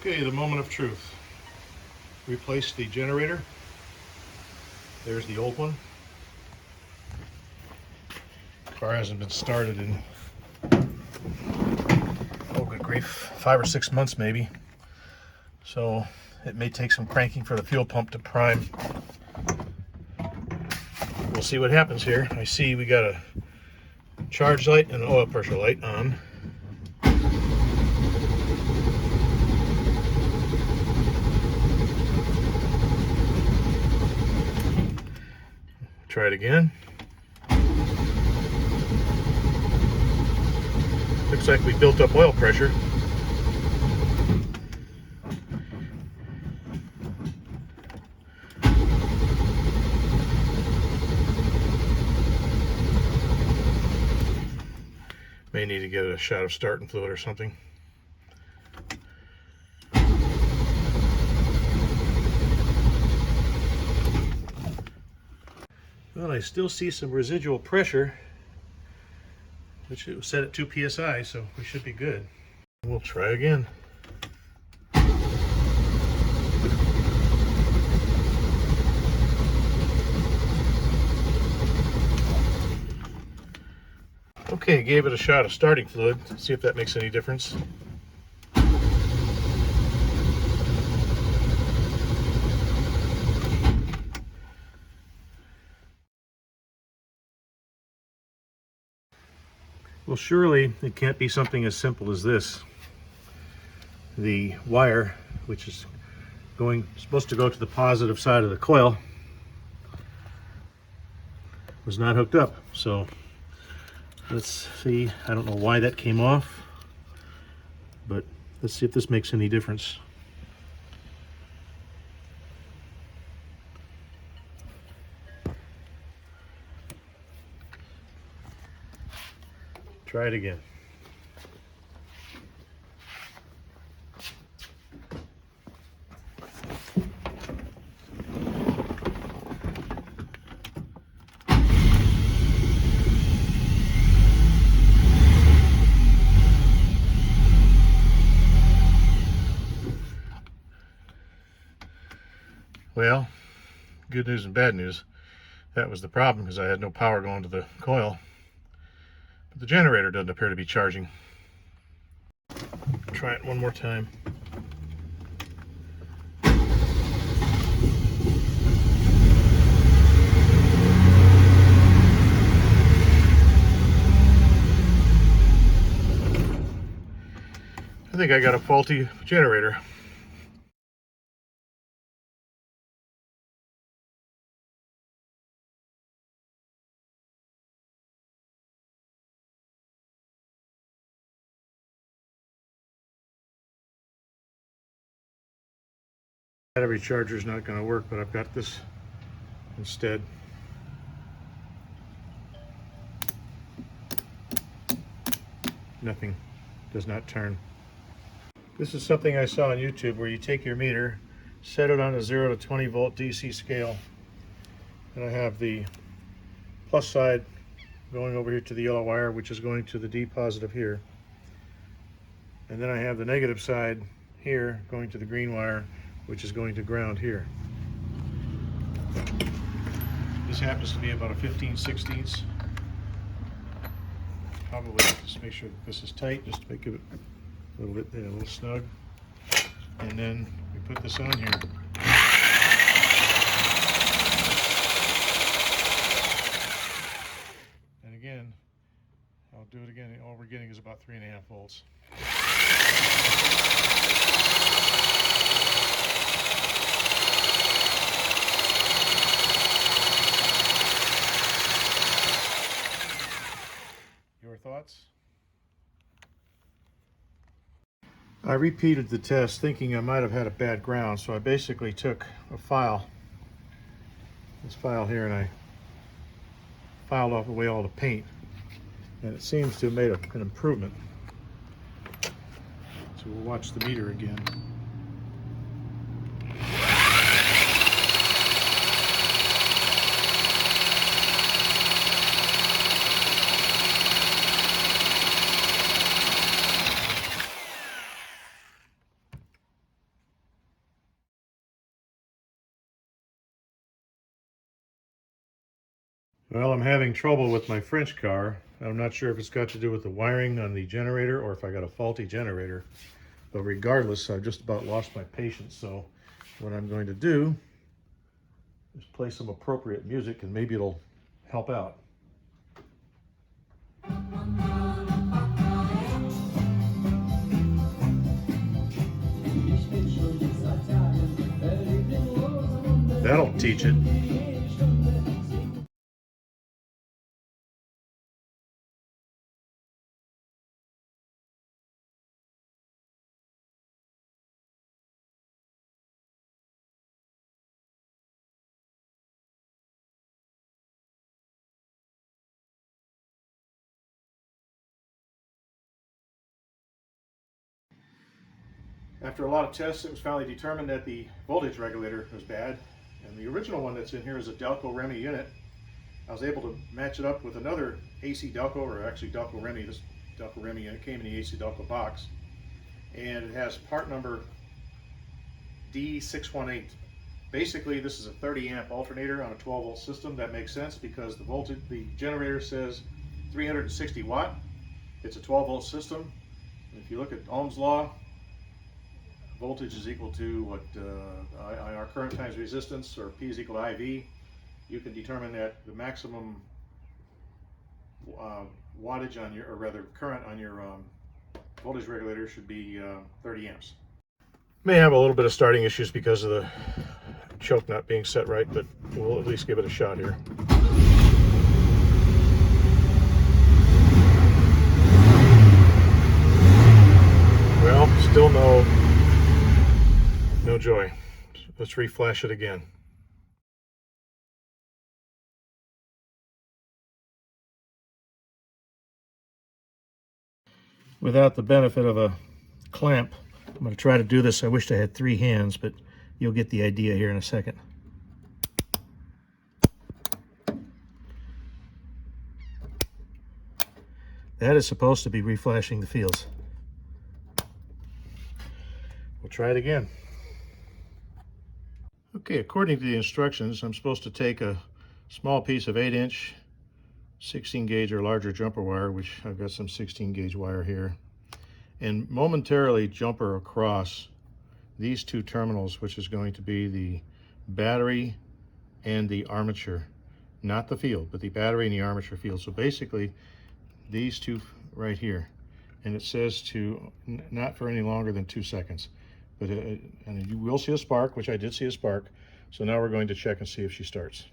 Okay, the moment of truth. Replace the generator. There's the old one. Car hasn't been started in, oh good grief, 5 or 6 months maybe. So it may take some cranking for the fuel pump to prime. We'll see what happens here. I see we got a charge light and an oil pressure light on. Try it again. Looks like we built up oil pressure. May need to get a shot of starting fluid or something. Well, I still see some residual pressure, which it was set at 2 psi, so we should be good. We'll try again. Okay, gave it a shot of starting fluid. See if that makes any difference. Well, surely it can't be something as simple as this. The wire, which is supposed to go to the positive side of the coil, was not hooked up. So let's see. I don't know why that came off, but let's see if this makes any difference. Try it again. Well, good news and bad news. That was the problem because I had no power going to the coil. But the generator doesn't appear to be charging. Try it one more time. I think I got a faulty generator. Battery charger is not going to work, but I've got this instead. Nothing, does not turn. This is something I saw on YouTube where you take your meter, set it on a 0 to 20 volt DC scale, and I have the plus side going over here to the yellow wire, which is going to the D positive here, and then I have the negative side here going to the green wire, which is going to ground here. This happens to be about a 15/16. Probably just make sure that this is tight, just to make it a little bit, a little snug. And then we put this on here. And again, I'll do it again. All we're getting is about 3.5 volts. Your thoughts? I repeated the test thinking I might have had a bad ground, so I basically took a file, this file here, and I filed off away all the paint, and it seems to have made an improvement. So we'll watch the meter again. Well, I'm having trouble with my French car. I'm not sure if it's got to do with the wiring on the generator or if I got a faulty generator. But regardless, I've just about lost my patience. So what I'm going to do is play some appropriate music and maybe it'll help out. That'll teach it. After a lot of tests, it was finally determined that the voltage regulator was bad. And the original one that's in here is a Delco Remy unit. I was able to match it up with another AC Delco, or actually Delco Remy. This Delco Remy unit came in the AC Delco box. And it has part number D618. Basically, this is a 30 amp alternator on a 12 volt system. That makes sense because the generator says 360 watt. It's a 12 volt system. And if you look at Ohm's law, voltage is equal to what our current times resistance, or P is equal to IV. You can determine that the maximum wattage on your, or rather current on your voltage regulator should be 30 amps. May have a little bit of starting issues because of the choke not being set right, but we'll at least give it a shot here. Well, still no joy. Let's reflash it again. Without the benefit of a clamp, I'm going to try to do this. I wish I had 3 hands, but you'll get the idea here in a second. That is supposed to be reflashing the fields. We'll try it again. Okay, according to the instructions, I'm supposed to take a small piece of 8-inch 16 gauge or larger jumper wire, which I've got some 16 gauge wire here, and momentarily jumper across these 2 terminals, which is going to be the battery and the armature, not the field, but the battery and the armature field. So basically these 2 right here, and it says to not for any longer than 2 seconds. But and you will see a spark, which I did see a spark. So now we're going to check and see if she starts.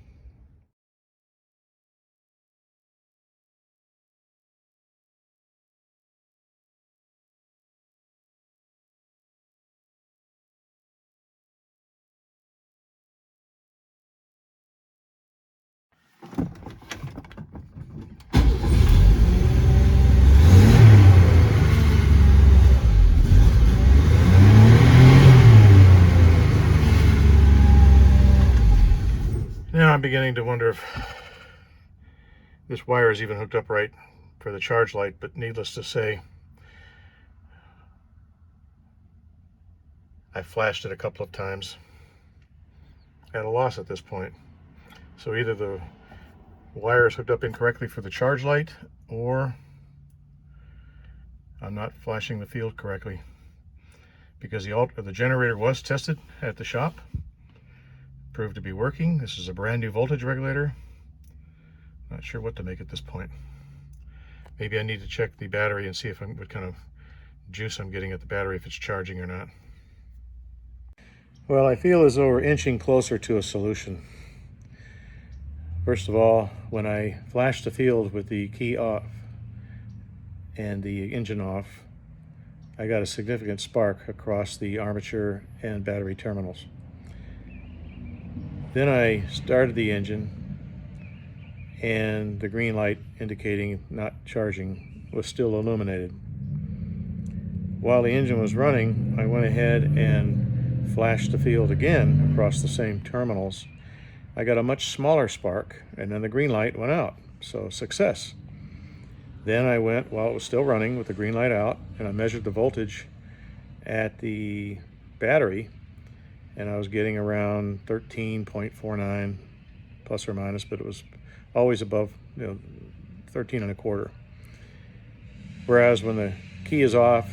Now I'm beginning to wonder if this wire is even hooked up right for the charge light, but needless to say, I flashed it a couple of times at a loss at this point. So either the wire is hooked up incorrectly for the charge light, or I'm not flashing the field correctly, because the generator was tested at the shop, proved to be working. This is a brand new voltage regulator. Not sure what to make at this point. Maybe I need to check the battery and see if what kind of juice I'm getting at the battery, if it's charging or not. Well, I feel as though we're inching closer to a solution. First of all, when I flashed the field with the key off and the engine off, I got a significant spark across the armature and battery terminals. Then I started the engine, and the green light indicating not charging was still illuminated. While the engine was running, I went ahead and flashed the field again across the same terminals. I got a much smaller spark, and then the green light went out, so success. Then I went, while it was still running with the green light out, and I measured the voltage at the battery, and I was getting around 13.49 plus or minus, but it was always above, 13 and a quarter. Whereas when the key is off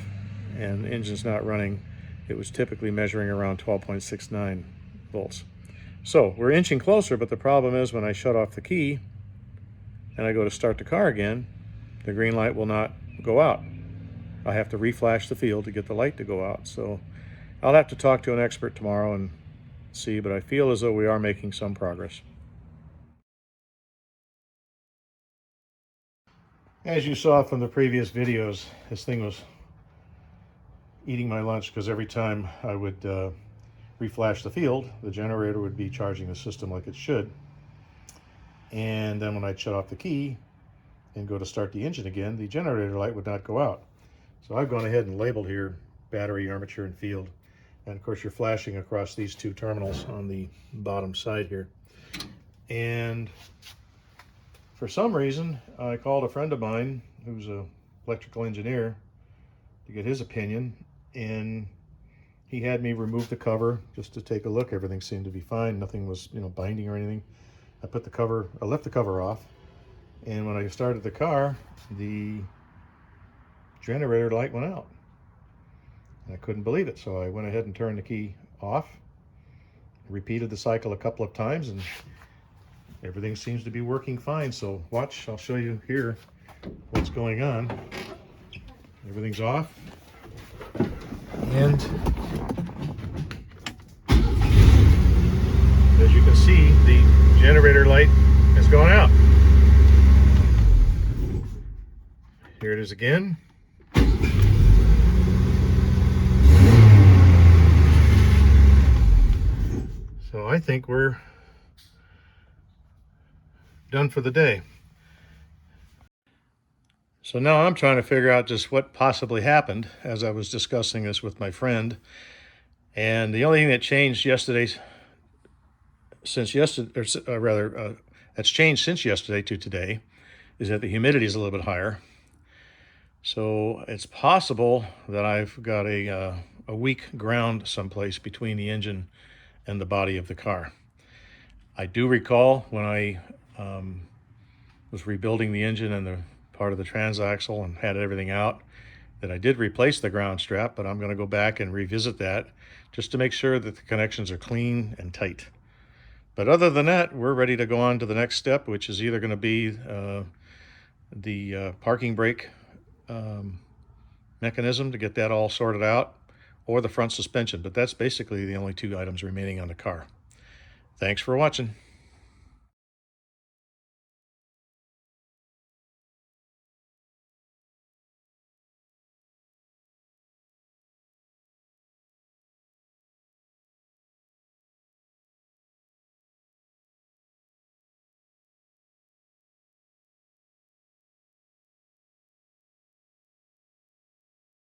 and the engine's not running, it was typically measuring around 12.69 volts. So we're inching closer, but the problem is when I shut off the key and I go to start the car again, the green light will not go out. I have to reflash the field to get the light to go out. So I'll have to talk to an expert tomorrow and see, but I feel as though we are making some progress. As you saw from the previous videos, this thing was eating my lunch because every time I would reflash the field, the generator would be charging the system like it should. And then when I'd shut off the key and go to start the engine again, the generator light would not go out. So I've gone ahead and labeled here battery, armature, and field. And of course you're flashing across these two terminals on the bottom side here. And for some reason, I called a friend of mine who's an electrical engineer to get his opinion, and he had me remove the cover just to take a look. Everything seemed to be fine. Nothing was, binding or anything. I left the cover off, and when I started the car, the generator light went out. And I couldn't believe it, so I went ahead and turned the key off, repeated the cycle a couple of times, and everything seems to be working fine. So watch, I'll show you here what's going on. Everything's off. And as you can see, the generator light has gone out. Here it is again. So I think we're done for the day. So now I'm trying to figure out just what possibly happened as I was discussing this with my friend. And the only thing that changed that's changed since yesterday to today is that the humidity is a little bit higher. So it's possible that I've got a weak ground someplace between the engine and the body of the car. I do recall when I was rebuilding the engine and the part of the transaxle and had everything out that I did replace the ground strap, but I'm going to go back and revisit that just to make sure that the connections are clean and tight. But other than that, we're ready to go on to the next step, which is either going to be the parking brake mechanism to get that all sorted out, or the front suspension. But that's basically the only two items remaining on the car. Thanks for watching.